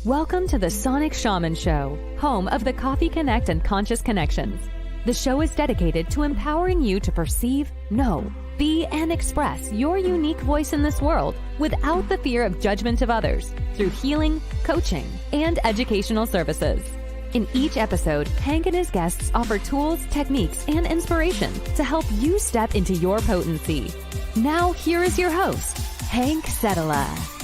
Welcome to the Sonic Shaman Show, home of the Coffee Connect and Conscious Connections. The show is dedicated to empowering you to perceive, know, be, and express your unique voice in this world without the fear of judgment of others through healing, coaching, and educational services. In each episode, Hank and his guests offer tools, techniques, and inspiration to help you step into your potency. Now, here is your host, Hank Settela.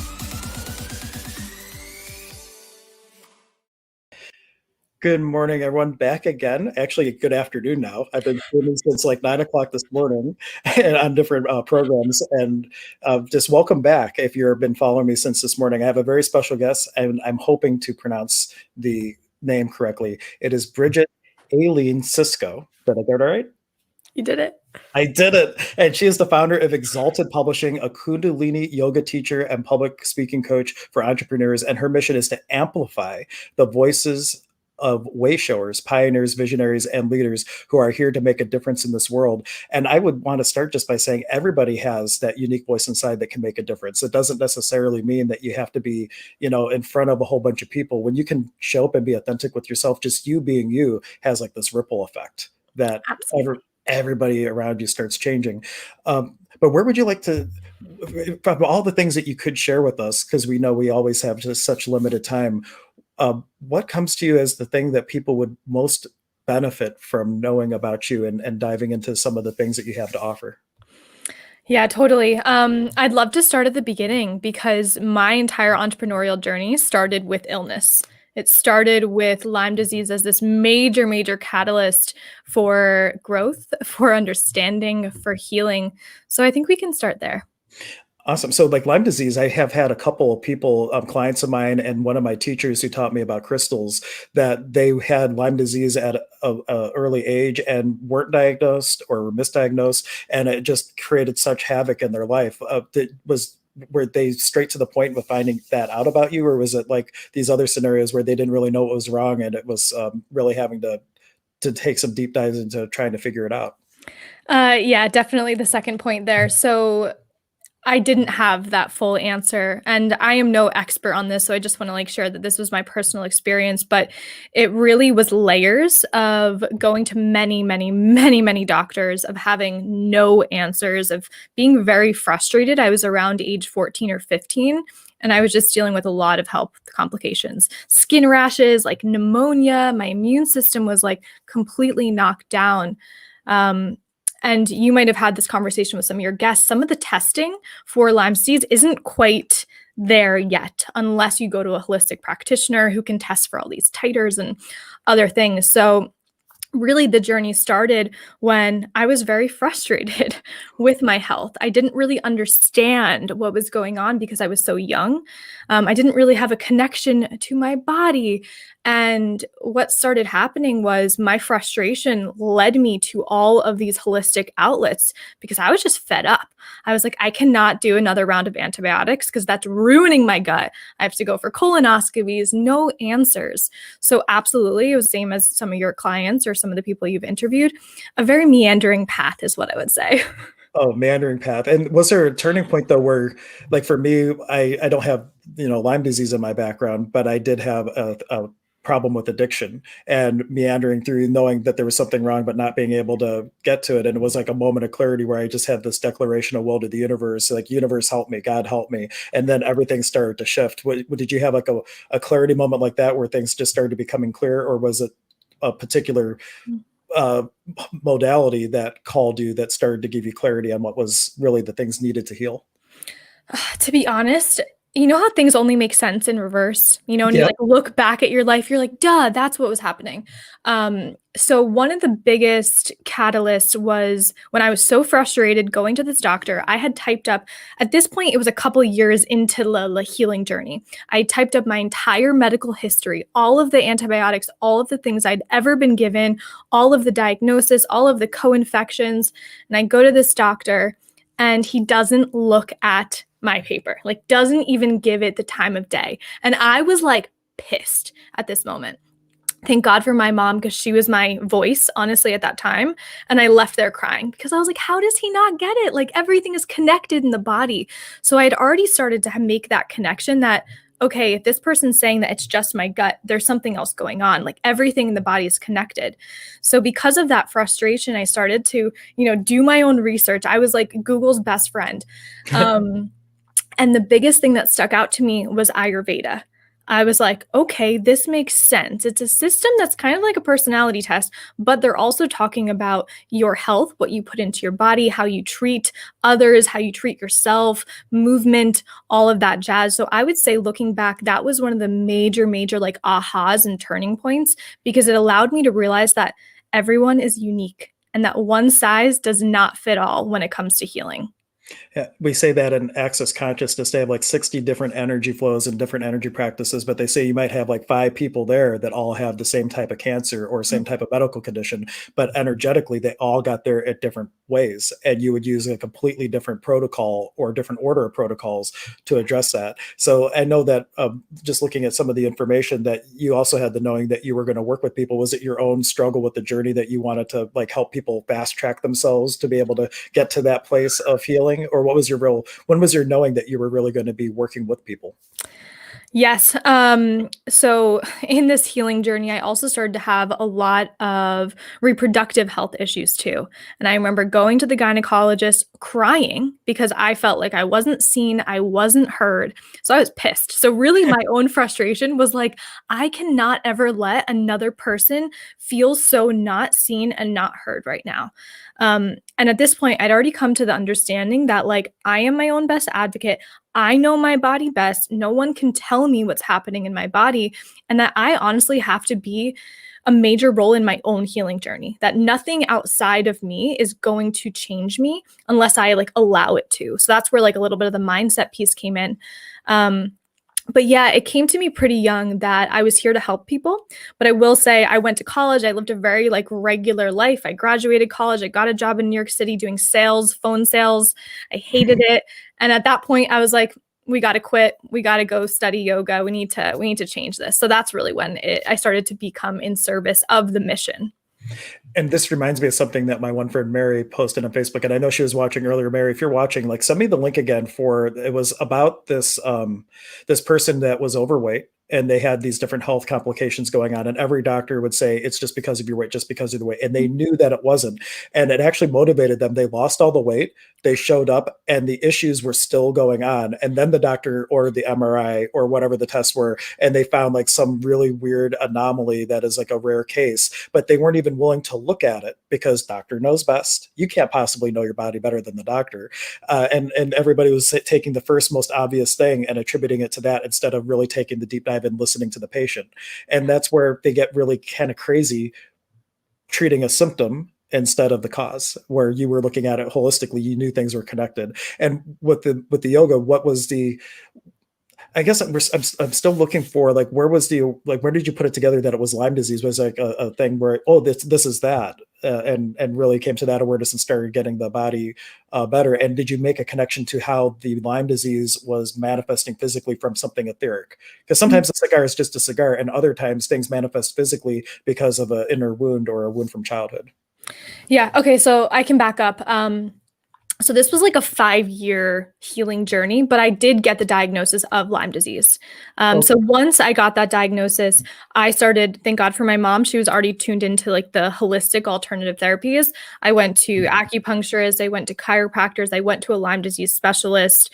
Good morning, everyone. Back again. Actually, good afternoon now. I've been streaming since like 9 o'clock this morning and on different programs. And just welcome back. If you've been following me since this morning, I have a very special guest, and I'm hoping to pronounce the name correctly. It is Bridget Aileen Sicsko. Did I get it right? You did it. I did it. And she is the founder of Exalted Publishing, a Kundalini yoga teacher and public speaking coach for entrepreneurs. And her mission is to amplify the voices of wayshowers, pioneers, visionaries, and leaders who are here to make a difference in this world. And I would want to start just by saying everybody has that unique voice inside that can make a difference. It doesn't necessarily mean that you have to be, in front of a whole bunch of people. When you can show up and be authentic with yourself, just you being you has like this ripple effect that everybody around you starts changing. But where would you like to, from all the things that you could share with us, because we know we always have just such limited time, what comes to you as the thing that people would most benefit from knowing about you and diving into some of the things that you have to offer? Yeah, totally. I'd love to start at the beginning because my entire entrepreneurial journey started with illness. It started with Lyme disease as this major, major catalyst for growth, for understanding, for healing. So I think we can start there. Awesome. So like Lyme disease, I have had a couple of people, clients of mine, and one of my teachers who taught me about crystals, that they had Lyme disease at a early age and weren't diagnosed or were misdiagnosed. And it just created such havoc in their life. Were they straight to the point with finding that out about you? Or was it like these other scenarios where they didn't really know what was wrong and it was really having to take some deep dives into trying to figure it out? Yeah, definitely the second point there. So I didn't have that full answer, and I am no expert on this, so I just want to share that this was my personal experience, but it really was layers of going to many, many, many, many doctors, of having no answers, of being very frustrated. I was around age 14 or 15, and I was just dealing with a lot of health complications, skin rashes, like pneumonia. My immune system was completely knocked down. And you might have had this conversation with some of your guests. Some of the testing for Lyme disease isn't quite there yet, unless you go to a holistic practitioner who can test for all these titers and other things. So really the journey started when I was very frustrated with my health. I didn't really understand what was going on because I was so young. I didn't really have a connection to my body. And what started happening was my frustration led me to all of these holistic outlets because I was just fed up. I was like, I cannot do another round of antibiotics because that's ruining my gut. I have to go for colonoscopies, no answers. So absolutely, it was the same as some of your clients or some of the people you've interviewed. A very meandering path is what I would say. Oh, meandering path. And was there a turning point though, where for me, I don't have, Lyme disease in my background, but I did have a problem with addiction and meandering through knowing that there was something wrong, but not being able to get to it. And it was like a moment of clarity where I just had this declaration of will to the universe, universe, help me, God, help me. And then everything started to shift. Did you have a clarity moment like that where things just started becoming clear, or was it a particular modality that called you that started to give you clarity on what was really the things needed to heal? To be honest, you know how things only make sense in reverse, and Yep. you look back at your life, you're like, duh, that's what was happening. So one of the biggest catalysts was when I was so frustrated going to this doctor. I had typed up, at this point, it was a couple of years into the healing journey. I typed up my entire medical history, all of the antibiotics, all of the things I'd ever been given, all of the diagnosis, all of the co-infections. And I go to this doctor and he doesn't look at my paper, doesn't even give it the time of day. And I was pissed at this moment. Thank God for my mom, because she was my voice, honestly, at that time. And I left there crying because I was like, how does he not get it? Everything is connected in the body. So I had already started to make that connection that okay, if this person's saying that it's just my gut, there's something else going on. Like everything in the body is connected. So because of that frustration, I started to, do my own research. I was like Google's best friend. And the biggest thing that stuck out to me was Ayurveda. I was like, okay, this makes sense. It's a system that's kind of like a personality test, but they're also talking about your health, what you put into your body, how you treat others, how you treat yourself, movement, all of that jazz. So I would say looking back, that was one of the major like ahas and turning points, because it allowed me to realize that everyone is unique and that one size does not fit all when it comes to healing. Yeah, we say that in Access Consciousness, they have like 60 different energy flows and different energy practices, but they say you might have like 5 people there that all have the same type of cancer or same type of medical condition, but energetically they all got there at different ways. And you would use a completely different protocol or different order of protocols to address that. So I know that just looking at some of the information, that you also had the knowing that you were going to work with people. Was it your own struggle with the journey that you wanted to like help people fast track themselves to be able to get to that place of healing? Or when was your knowing that you were really going to be working with people? Yes. So in this healing journey, I also started to have a lot of reproductive health issues too. And I remember going to the gynecologist crying because I felt like I wasn't seen, I wasn't heard. So I was pissed. So really my own frustration was like, I cannot ever let another person feel so not seen and not heard right now. And at this point, I'd already come to the understanding that like I am my own best advocate. I know my body best. No one can tell me what's happening in my body, and that I honestly have to be a major role in my own healing journey, that nothing outside of me is going to change me unless I like allow it to. So that's where like a little bit of the mindset piece came in. But yeah, it came to me pretty young that I was here to help people. But I will say I went to college. I lived a very like regular life. I graduated college. I got a job in New York City doing sales, phone sales. I hated it. And at that point I was like, we got to quit. We got to go study yoga. We need to change this. So that's really when I started to become in service of the mission. And this reminds me of something that my one friend Mary posted on Facebook, and I know she was watching earlier. Mary, if you're watching, like send me the link again. It was about this this person that was overweight, and they had these different health complications going on, and every doctor would say it's just because of your weight, just because of the weight, and they knew that it wasn't, and it actually motivated them. They lost all the weight, they showed up, and the issues were still going on, and then the doctor ordered the MRI or whatever the tests were, and they found like some really weird anomaly that is like a rare case, but they weren't even willing to look at it because doctor knows best. You can't possibly know your body better than the doctor, and everybody was taking the first most obvious thing and attributing it to that instead of really taking the deep dive and listening to the patient. And that's where they get really kind of crazy, treating a symptom instead of the cause, where you were looking at it holistically. You knew things were connected. And with the yoga, what was the, I guess I'm still looking for like, where did you put it together that it was Lyme disease? Was like a thing where, oh, this is that, and really came to that awareness and started getting the body better. And did you make a connection to how the Lyme disease was manifesting physically from something etheric? Because sometimes a cigar is just a cigar, and other times things manifest physically because of an inner wound or a wound from childhood. Yeah. Okay. So I can back up. So this was like a 5-year healing journey, but I did get the diagnosis of Lyme disease. So once I got that diagnosis, I started, thank God for my mom, she was already tuned into like the holistic alternative therapies. I went to acupuncturists, I went to chiropractors, I went to a Lyme disease specialist.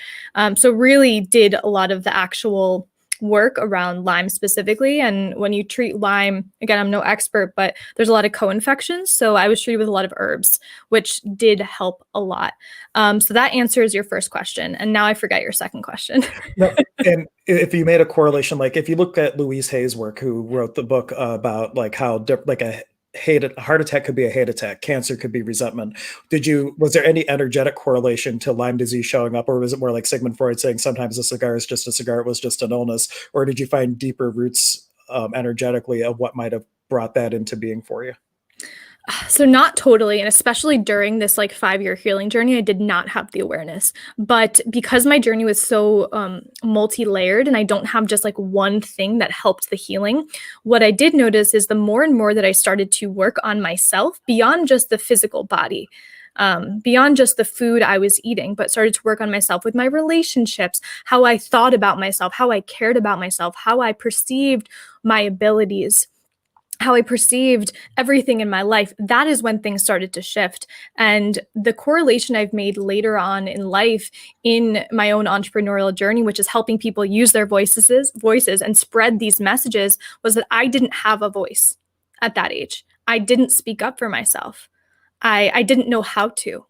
So really did a lot of the actual work around Lyme specifically. And when you treat Lyme, again, I'm no expert, but there's a lot of co-infections. So I was treated with a lot of herbs, which did help a lot. So that answers your first question. And now I forget your second question. No, and if you made a correlation, like if you look at Louise Hay's work, who wrote the book about like how like a heart attack could be a hate attack, cancer could be resentment. Was there any energetic correlation to Lyme disease showing up, or was it more like Sigmund Freud saying sometimes a cigar is just a cigar, it was just an illness? Or did you find deeper roots energetically of what might have brought that into being for you? So not totally, and especially during this like 5-year healing journey, I did not have the awareness. But because my journey was so multi-layered, and I don't have just like one thing that helped the healing, what I did notice is the more and more that I started to work on myself beyond just the physical body, beyond just the food I was eating, but started to work on myself with my relationships, how I thought about myself, how I cared about myself, how I perceived my abilities, how I perceived everything in my life. That is when things started to shift. And the correlation I've made later on in life in my own entrepreneurial journey, which is helping people use their voices and spread these messages, was that I didn't have a voice at that age. I didn't speak up for myself. I didn't know how to.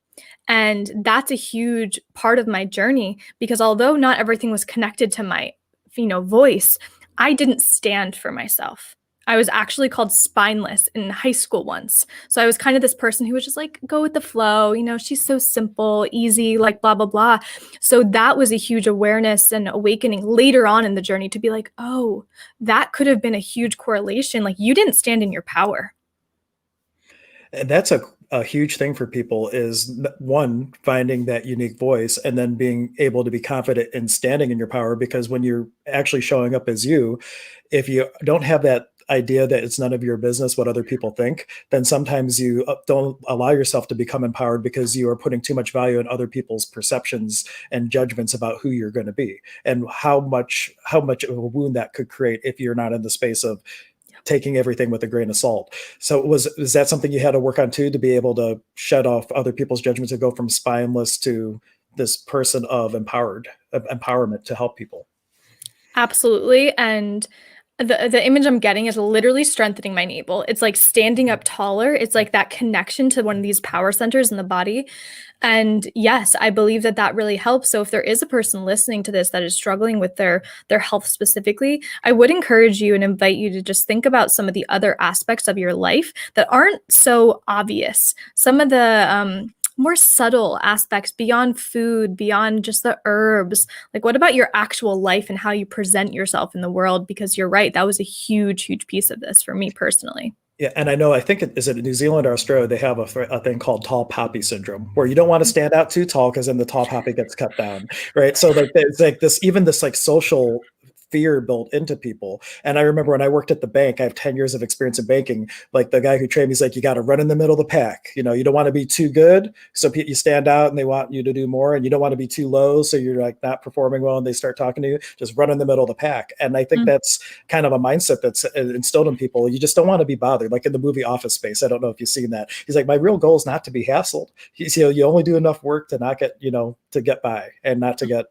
And that's a huge part of my journey, because although not everything was connected to my, voice, I didn't stand for myself. I was actually called spineless in high school once. So I was kind of this person who was just like, go with the flow. She's so simple, easy, like blah, blah, blah. So that was a huge awareness and awakening later on in the journey to be like, oh, that could have been a huge correlation. Like, you didn't stand in your power. And that's a huge thing for people, is one, finding that unique voice, and then being able to be confident in standing in your power. Because when you're actually showing up as you, if you don't have that idea that it's none of your business what other people think, then sometimes you don't allow yourself to become empowered, because you are putting too much value in other people's perceptions and judgments about who you're going to be, and how much of a wound that could create if you're not in the space of taking everything with a grain of salt. So is that something you had to work on too, to be able to shut off other people's judgments and go from spineless to this person of empowerment to help people? Absolutely. And the image I'm getting is literally strengthening my navel. It's like standing up taller. It's like that connection to one of these power centers in the body. And yes, I believe that really helps. So if there is a person listening to this that is struggling with their health specifically, I would encourage you and invite you to just think about some of the other aspects of your life that aren't so obvious. Some of the more subtle aspects beyond food, beyond just the herbs. Like, what about your actual life and how you present yourself in the world? Because you're right, that was a huge, huge piece of this for me personally. Yeah, and I think is it New Zealand or Australia, they have a thing called tall poppy syndrome, where you don't want to stand out too tall, because then the tall poppy gets cut down, right? So like it's like this like social fear built into people. And I remember when I worked at the bank, I have 10 years of experience in banking. Like, the guy who trained me, he's like, you got to run in the middle of the pack. You don't want to be too good, so you stand out and they want you to do more, and you don't want to be too low, so you're like not performing well and they start talking to you. Just run in the middle of the pack. And I think that's kind of a mindset that's instilled in people. You just don't want to be bothered. Like in the movie Office Space, I don't know if you've seen that. He's like, my real goal is not to be hassled. You only do enough work to not get, to get by, and not to get,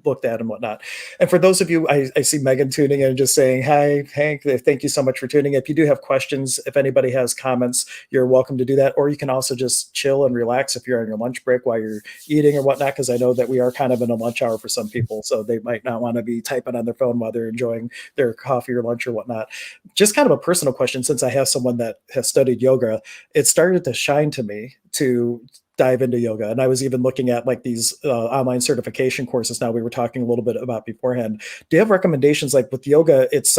looked at and whatnot. And for those of you, I see Megan tuning in and just saying, hi, Hank, thank you so much for tuning in. If you do have questions, if anybody has comments, you're welcome to do that. Or you can also just chill and relax if you're on your lunch break while you're eating or whatnot, because I know that we are kind of in a lunch hour for some people, so they might not want to be typing on their phone while they're enjoying their coffee or lunch or whatnot. Just kind of a personal question, since I have someone that has studied yoga, it started to shine to me to dive into yoga. And I was even looking at like these online certification courses now we were talking a little bit about beforehand. Do you have recommendations? Like with yoga, it's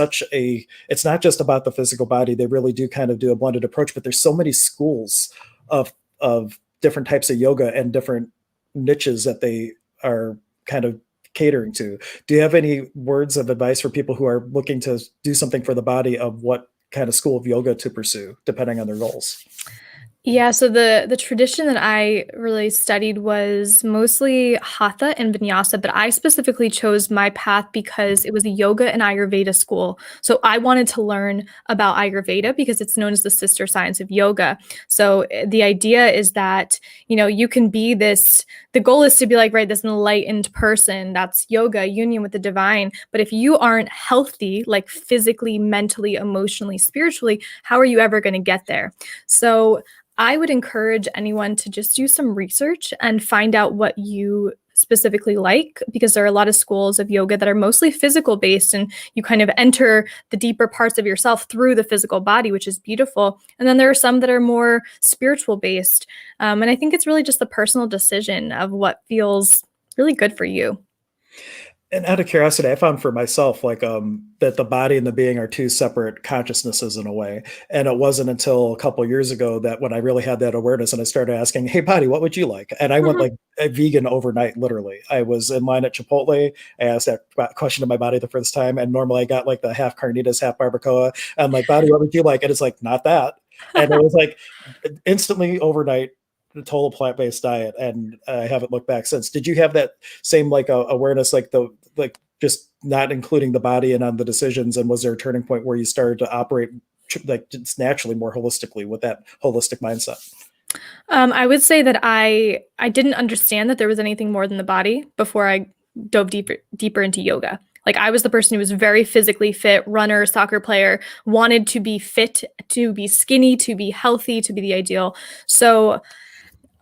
not just about the physical body. They really do kind of do a blended approach, but there's so many schools of different types of yoga and different niches that they are kind of catering to. Do you have any words of advice for people who are looking to do something for the body, of what kind of school of yoga to pursue depending on their goals? Yeah, so the tradition that I really studied was mostly Hatha and Vinyasa, but I specifically chose my path because it was a yoga and Ayurveda school. So I wanted to learn about Ayurveda because it's known as the sister science of yoga. So the idea is that, you can be the goal is to be like, right, this enlightened person. That's yoga, union with the divine. But if you aren't healthy, like physically, mentally, emotionally, spiritually, how are you ever going to get there? So I would encourage anyone to just do some research and find out what you specifically like, because there are a lot of schools of yoga that are mostly physical based, and you kind of enter the deeper parts of yourself through the physical body, which is beautiful. And then there are some that are more spiritual based. And I think it's really just the personal decision of what feels really good for you. And out of curiosity, I found for myself, like, that the body and the being are two separate consciousnesses in a way. And it wasn't until a couple of years ago that when I really had that awareness and I started asking, hey, body, what would you like? And I went like a vegan overnight, literally. I was in line at Chipotle. I asked that question to my body the first time. And normally I got like the half carnitas, half barbacoa. I'm like, body, what would you like? And it's like, not that. And it was like instantly overnight, total plant-based diet, and I haven't looked back since. Did you have that same like awareness, like just not including the body and on the decisions? And was there a turning point where you started to operate like just naturally more holistically with that holistic mindset? I would say that I didn't understand that there was anything more than the body before I dove deeper into yoga. Like I was the person who was very physically fit, runner, soccer player, wanted to be fit, to be skinny, to be healthy, to be the ideal. So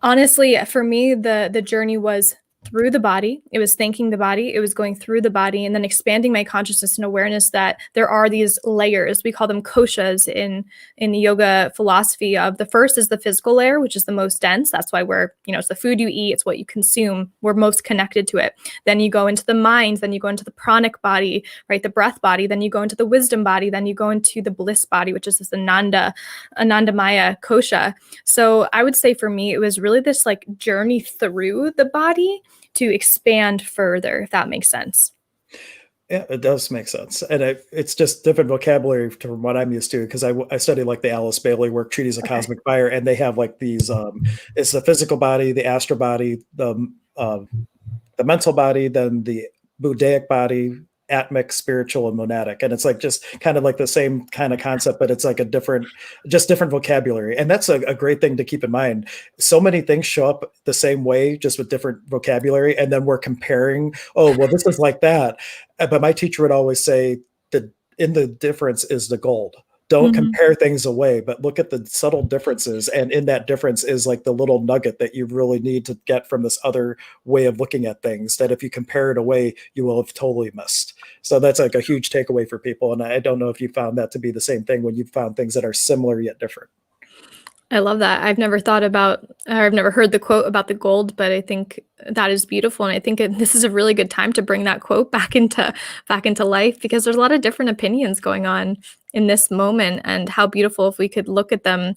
honestly, for me, the journey was through the body. It was thanking the body. It was going through the body and then expanding my consciousness and awareness that there are these layers. We call them koshas in the yoga philosophy. Of the first is the physical layer, which is the most dense. That's why it's the food you eat, it's what you consume. We're most connected to it. Then you go into the mind, then you go into the pranic body, right? The breath body. Then you go into the wisdom body. Then you go into the bliss body, which is this Anandamaya kosha. So I would say for me, it was really this like journey through the body to expand further, if that makes sense. Yeah, it does make sense. And it's just different vocabulary from what I'm used to, because I study like the Alice Bailey work, Treatise of Cosmic Fire, and they have like these, it's the physical body, the astral body, the mental body, then the Buddhaic body, atmic, spiritual, and monadic. And it's like just kind of like the same kind of concept, but it's like different vocabulary. And that's a great thing to keep in mind. So many things show up the same way, just with different vocabulary. And then we're comparing, oh, well, this is like that. But my teacher would always say that in the difference is the gold. Don't compare things away, but look at the subtle differences. And in that difference is like the little nugget that you really need to get from this other way of looking at things, that if you compare it away, you will have totally missed. So that's like a huge takeaway for people. And I don't know if you found that to be the same thing when you found things that are similar yet different. I love that. I've never heard the quote about the gold, but I think that is beautiful. And I think this is a really good time to bring that quote back into life, because there's a lot of different opinions going on in this moment, and how beautiful if we could look at them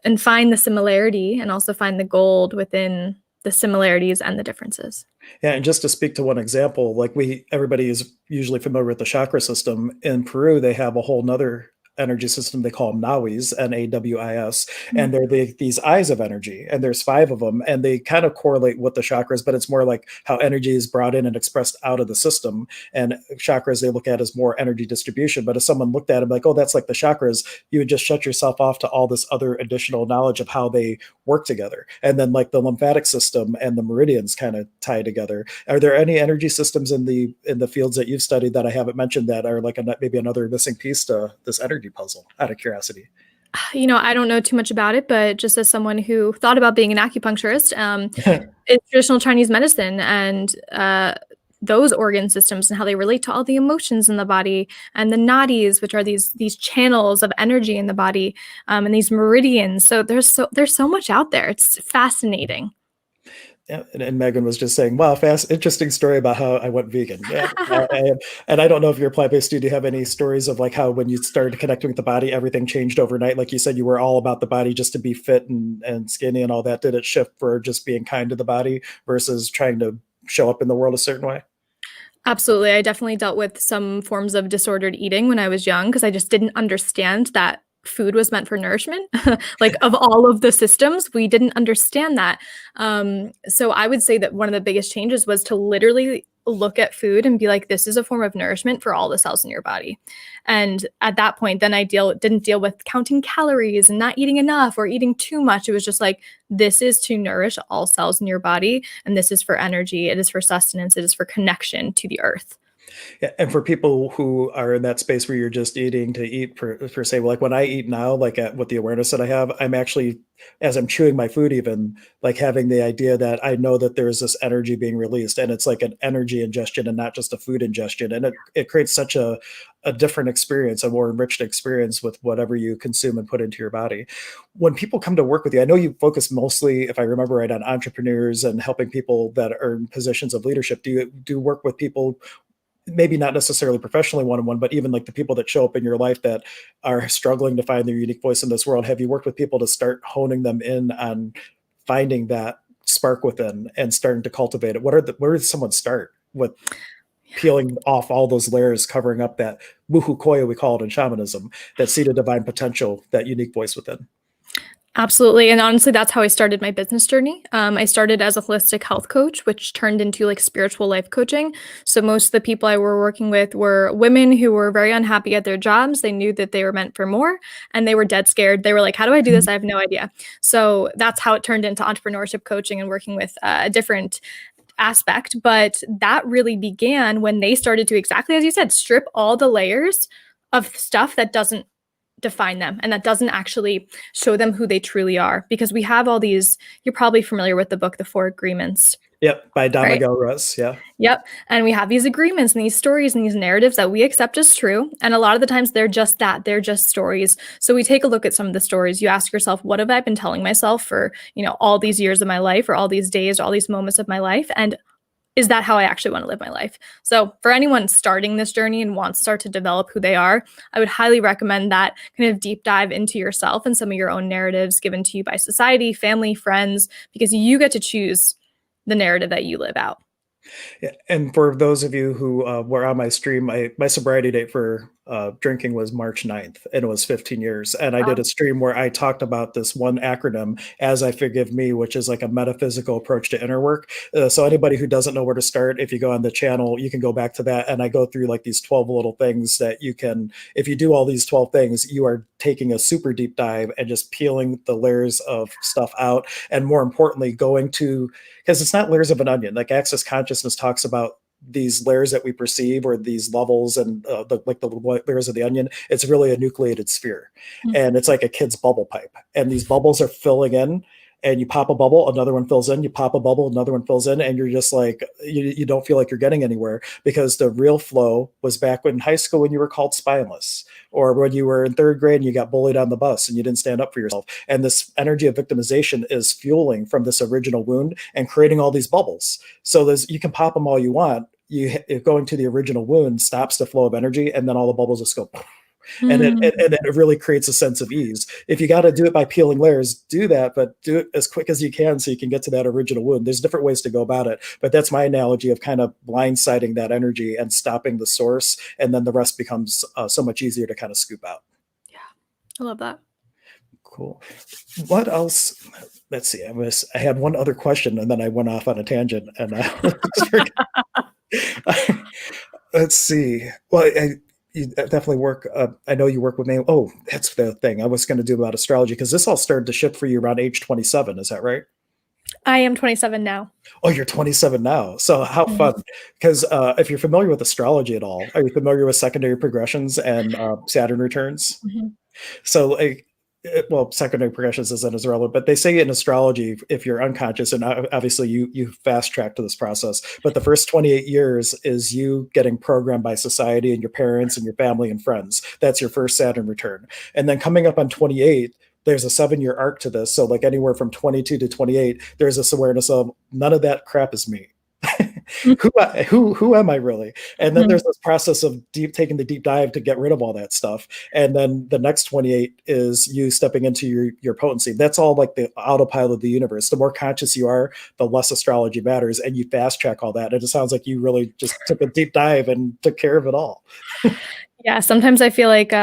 and find the similarity and also find the gold within the similarities and the differences. Yeah, and just to speak to one example, like everybody is usually familiar with the chakra system. In Peru, they have a whole nother energy system they call nawis, Nawis, and they're these eyes of energy, and there's 5 of them, and they kind of correlate with the chakras, but it's more like how energy is brought in and expressed out of the system. And chakras they look at as more energy distribution. But if someone looked at it like, oh, that's like the chakras, you would just shut yourself off to all this other additional knowledge of how they work together. And then like the lymphatic system and the meridians kind of tie together. Are there any energy systems in the fields that you've studied that I haven't mentioned that are like maybe another missing piece to this energy puzzle, out of curiosity? I don't know too much about it, but just as someone who thought about being an acupuncturist, it's traditional Chinese medicine and those organ systems and how they relate to all the emotions in the body, and the nadis, which are these channels of energy in the body, and these meridians. So there's so much out there. It's fascinating. Yeah, and Megan was just saying, wow, interesting story about how I went vegan. Yeah, and I don't know if you're a plant-based, do you have any stories of like how when you started connecting with the body, everything changed overnight? Like you said, you were all about the body just to be fit and skinny and all that. Did it shift for just being kind to the body versus trying to show up in the world a certain way? Absolutely. I definitely dealt with some forms of disordered eating when I was young, because I just didn't understand that food was meant for nourishment. Like of all of the systems, we didn't understand that. So I would say that one of the biggest changes was to literally look at food and be like, this is a form of nourishment for all the cells in your body. And at that point, then I didn't deal with counting calories and not eating enough or eating too much. It was just like, this is to nourish all cells in your body. And this is for energy. It is for sustenance. It is for connection to the earth. Yeah, and for people who are in that space where you're just eating to eat per se, like when I eat now, like with the awareness that I have, I'm actually, as I'm chewing my food, even like having the idea that I know that there's this energy being released, and it's like an energy ingestion and not just a food ingestion. And it creates such a different experience, a more enriched experience with whatever you consume and put into your body. When people come to work with you, I know you focus mostly, if I remember right, on entrepreneurs and helping people that are in positions of leadership. Do you work with people, maybe not necessarily professionally one-on-one, but even like the people that show up in your life that are struggling to find their unique voice in this world? Have you worked with people to start honing them in on finding that spark within and starting to cultivate it? Where does someone start with peeling off all those layers, covering up that wuhu koya, we call it in shamanism, that seed of divine potential, that unique voice within? Absolutely. And honestly, that's how I started my business journey. I started as a holistic health coach, which turned into like spiritual life coaching. So most of the people I were working with were women who were very unhappy at their jobs. They knew that they were meant for more and they were dead scared. They were like, how do I do this? I have no idea. So that's how it turned into entrepreneurship coaching and working with a different aspect. But that really began when they started to, exactly as you said, strip all the layers of stuff that doesn't define them and that doesn't actually show them who they truly are. Because we have all these, you're probably familiar with the book, The Four Agreements. Yep, by Don Right. Miguel Ruiz. Yeah. Yep. And we have these agreements and these stories and these narratives that we accept as true. And a lot of the times they're just that, they're just stories. So we take a look at some of the stories. You ask yourself, what have I been telling myself for, all these years of my life or all these days or all these moments of my life? And is that how I actually want to live my life? So for anyone starting this journey and wants to start to develop who they are, I would highly recommend that kind of deep dive into yourself and some of your own narratives given to you by society, family, friends, because you get to choose the narrative that you live out. Yeah, and for those of you who were on my stream, my sobriety date for drinking was March 9th, and it was 15 years. And I did a stream where I talked about this one acronym, As I Forgive Me, which is like a metaphysical approach to inner work. So anybody who doesn't know where to start, if you go on the channel, you can go back to that. And I go through like these 12 little things that you can, if you do all these 12 things, you are taking a super deep dive and just peeling the layers of stuff out. And more importantly, going to, because it's not layers of an onion, like Access Consciousness talks about these layers that we perceive or these levels and the layers of the onion. It's really a nucleated sphere. And it's like a kid's bubble pipe, and these bubbles are filling in, and you pop a bubble, another one fills in, you pop a bubble, another one fills in, and you're just like, you don't feel like you're getting anywhere, because the real flow was back in high school when you were called spineless, or when you were in third grade and you got bullied on the bus and you didn't stand up for yourself. And this energy of victimization is fueling from this original wound and creating all these bubbles. So you can pop them all you want. Going to the original wound stops the flow of energy, and then all the bubbles just go. And it really creates a sense of ease. If you got to do it by peeling layers, do that, but do it as quick as you can so you can get to that original wound. There's different ways to go about it, but that's my analogy of kind of blindsiding that energy and stopping the source, and then the rest becomes so much easier to kind of scoop out. Yeah, I love that. Cool. What else? Let's see. I had one other question, and then I went off on a tangent, and let's see. Well, you definitely work. I know you work with me. Oh, that's the thing I was going to do about astrology, because this all started to shift for you around age 27. Is that right? I am 27 now. Oh, you're 27 now. So how fun. Because if you're familiar with astrology at all, are you familiar with secondary progressions and Saturn returns? So well, secondary progressions isn't as relevant, but they say in astrology, if you're unconscious, and obviously you fast track to this process, but the first 28 years is you getting programmed by society and your parents and your family and friends. That's your first Saturn return. And then coming up on 28, there's a 7-year arc to this. So like anywhere from 22 to 28, there's this awareness of none of that crap is me. Who am I really? And then there's this process of taking the deep dive to get rid of all that stuff. And then the next 28 is you stepping into your potency. That's all like the autopilot of the universe. The more conscious you are, the less astrology matters, and you fast track all that. And it sounds like you really just took a deep dive and took care of it all. Yeah, sometimes I feel like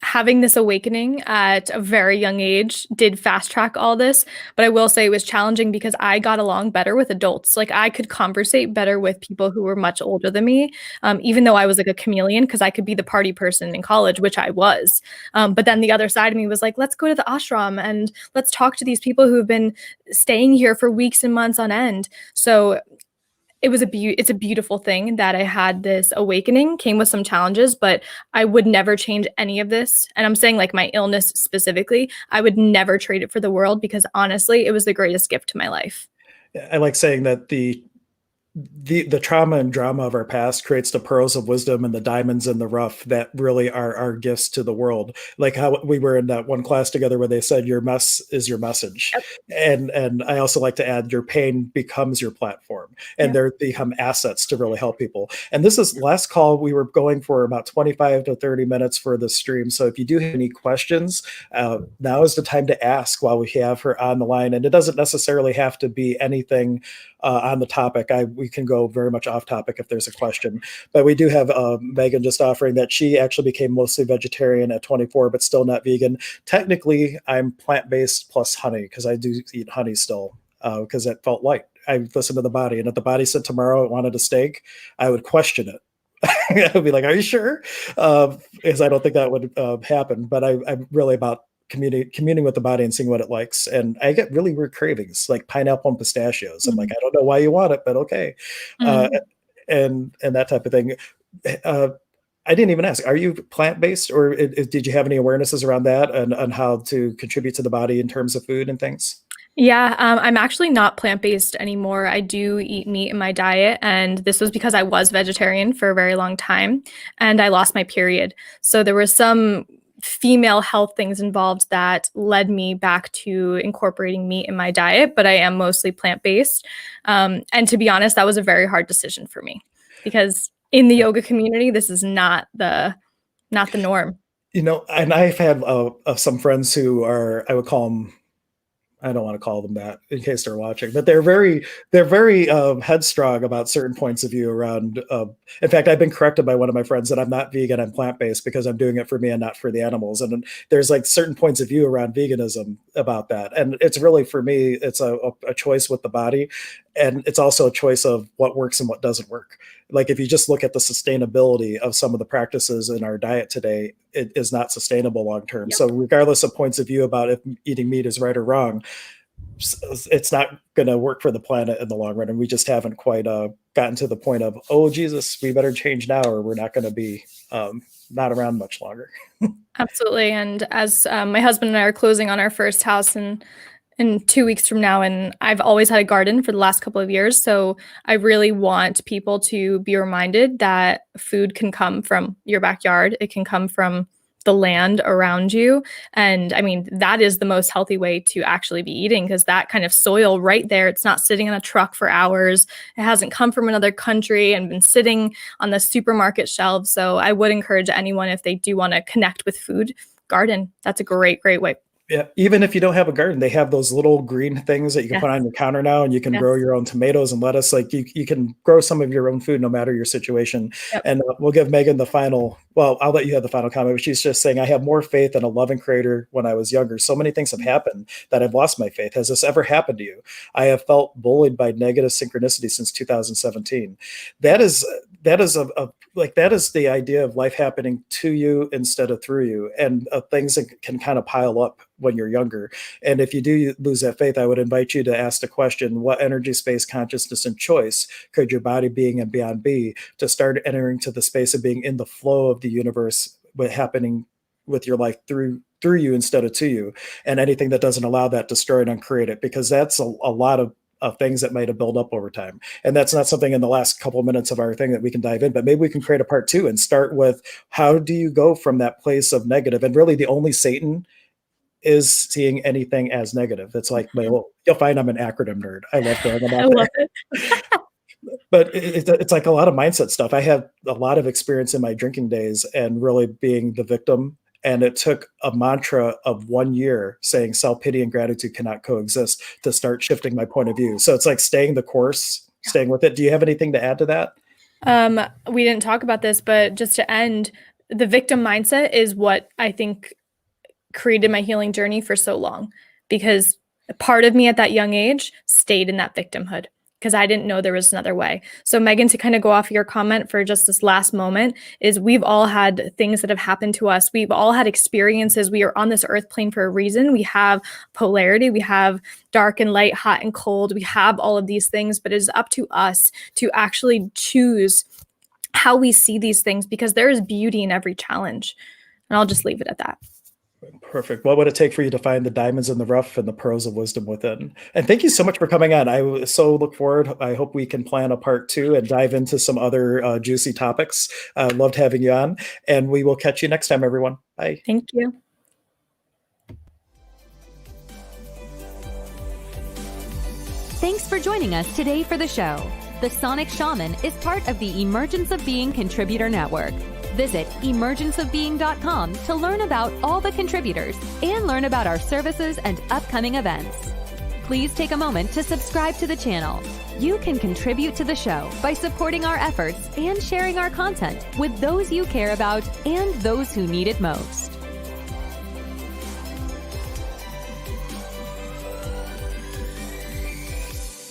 having this awakening at a very young age did fast track all this, but I will say it was challenging because I got along better with adults. Like I could conversate better with people who were much older than me, even though I was like a chameleon, because I could be the party person in college, which I was. But then the other side of me was like, let's go to the ashram and let's talk to these people who have been staying here for weeks and months on end. So it's a beautiful thing that I had this awakening. Came with some challenges, but I would never change any of this. And I'm saying like my illness specifically, I would never trade it for the world, because honestly, it was the greatest gift to my life. I like saying that the trauma and drama of our past creates the pearls of wisdom and the diamonds in the rough that really are our gifts to the world. Like how we were in that one class together where they said your mess is your message. Yep. And I also like to add your pain becomes your platform, and they become assets to really help people. And this is last call. We were going for about 25 to 30 minutes for the stream. So if you do have any questions, now is the time to ask while we have her on the line. And it doesn't necessarily have to be anything on the topic. We can go very much off topic if there's a question. But we do have Megan just offering that she actually became mostly vegetarian at 24, but still not vegan. Technically, I'm plant-based plus honey because I do eat honey still because it felt light. I listened to the body, and if the body said tomorrow it wanted a steak, I would question it. I would be like, "Are you sure?" Because I don't think that would happen. But I'm really about communing with the body and seeing what it likes. And I get really weird cravings, like pineapple and pistachios. I'm like, I don't know why you want it, but okay, and that type of thing. I didn't even ask, are you plant-based, or did you have any awarenesses around that and on how to contribute to the body in terms of food and things? Yeah, I'm actually not plant-based anymore. I do eat meat in my diet, and this was because I was vegetarian for a very long time, and I lost my period. So there were some female health things involved that led me back to incorporating meat in my diet, but I am mostly plant-based. And to be honest, that was a very hard decision for me because in the yoga community, this is not the norm. And I've had some friends who are, I would call them, I don't want to call them that in case they're watching, but they're very headstrong about certain points of view around. In fact, I've been corrected by one of my friends that I'm not vegan, I'm plant-based because I'm doing it for me and not for the animals. And there's like certain points of view around veganism about that. And it's really, for me, it's a choice with the body. And it's also a choice of what works and what doesn't work. Like if you just look at the sustainability of some of the practices in our diet today, it is not sustainable long term. Yep. So regardless of points of view about if eating meat is right or wrong, it's not going to work for the planet in the long run. And we just haven't quite gotten to the point of, oh, Jesus, we better change now or we're not going to be not around much longer. Absolutely. And as my husband and I are closing on our first house in 2 weeks from now, and I've always had a garden for the last couple of years. So I really want people to be reminded that food can come from your backyard. It can come from the land around you. And I mean, that is the most healthy way to actually be eating, because that kind of soil right there, it's not sitting in a truck for hours. It hasn't come from another country and been sitting on the supermarket shelves. So I would encourage anyone, if they do want to connect with food, garden. That's a great, great way. Yeah, even if you don't have a garden, they have those little green things that you can put on your counter now, and you can grow your own tomatoes and lettuce. Like you can grow some of your own food no matter your situation. Yep. And we'll give Megan the final, well, I'll let you have the final comment, but she's just saying, I have more faith in a loving creator when I was younger. So many things have happened that I've lost my faith. Has this ever happened to you? I have felt bullied by negative synchronicity since 2017. That is the idea of life happening to you instead of through you, and things that can kind of pile up when you're younger. And if you do lose that faith, I would invite you to ask the question, what energy, space, consciousness, and choice could your body, being, and beyond be to start entering to the space of being in the flow of the universe, but happening with your life through you instead of to you. And anything that doesn't allow that, destroy it and uncreate it, because that's a lot of things that might have built up over time. And that's not something in the last couple of minutes of our thing that we can dive in, but maybe we can create a part 2 and start with, how do you go from that place of negative? And really the only Satan is seeing anything as negative. It's like, you'll find I'm an acronym nerd. I love throwing them out there. But it's like a lot of mindset stuff. I had a lot of experience in my drinking days and really being the victim. And it took a mantra of 1 year saying self-pity and gratitude cannot coexist to start shifting my point of view. So it's like staying the course, staying with it. Do you have anything to add to that? We didn't talk about this, but just to end, the victim mindset is what I think created my healing journey for so long, because part of me at that young age stayed in that victimhood because I didn't know there was another way. So Megan, to kind of go off your comment for just this last moment, is we've all had things that have happened to us. We've all had experiences. We are on this earth plane for a reason. We have polarity. We have dark and light, hot and cold. We have all of these things, but it is up to us to actually choose how we see these things, because there is beauty in every challenge. And I'll just leave it at that. Perfect. What would it take for you to find the diamonds in the rough and the pearls of wisdom within? And thank you so much for coming on. I so look forward. I hope we can plan a part 2 and dive into some other juicy topics. Loved having you on, and we will catch you next time, everyone. Bye. Thank you. Thanks for joining us today for the show. The Sonic Shaman is part of the Emergence of Being Contributor Network. Visit emergenceofbeing.com to learn about all the contributors and learn about our services and upcoming events. please take a moment to subscribe to the channel. You can contribute to the show by supporting our efforts and sharing our content with those you care about and those who need it most.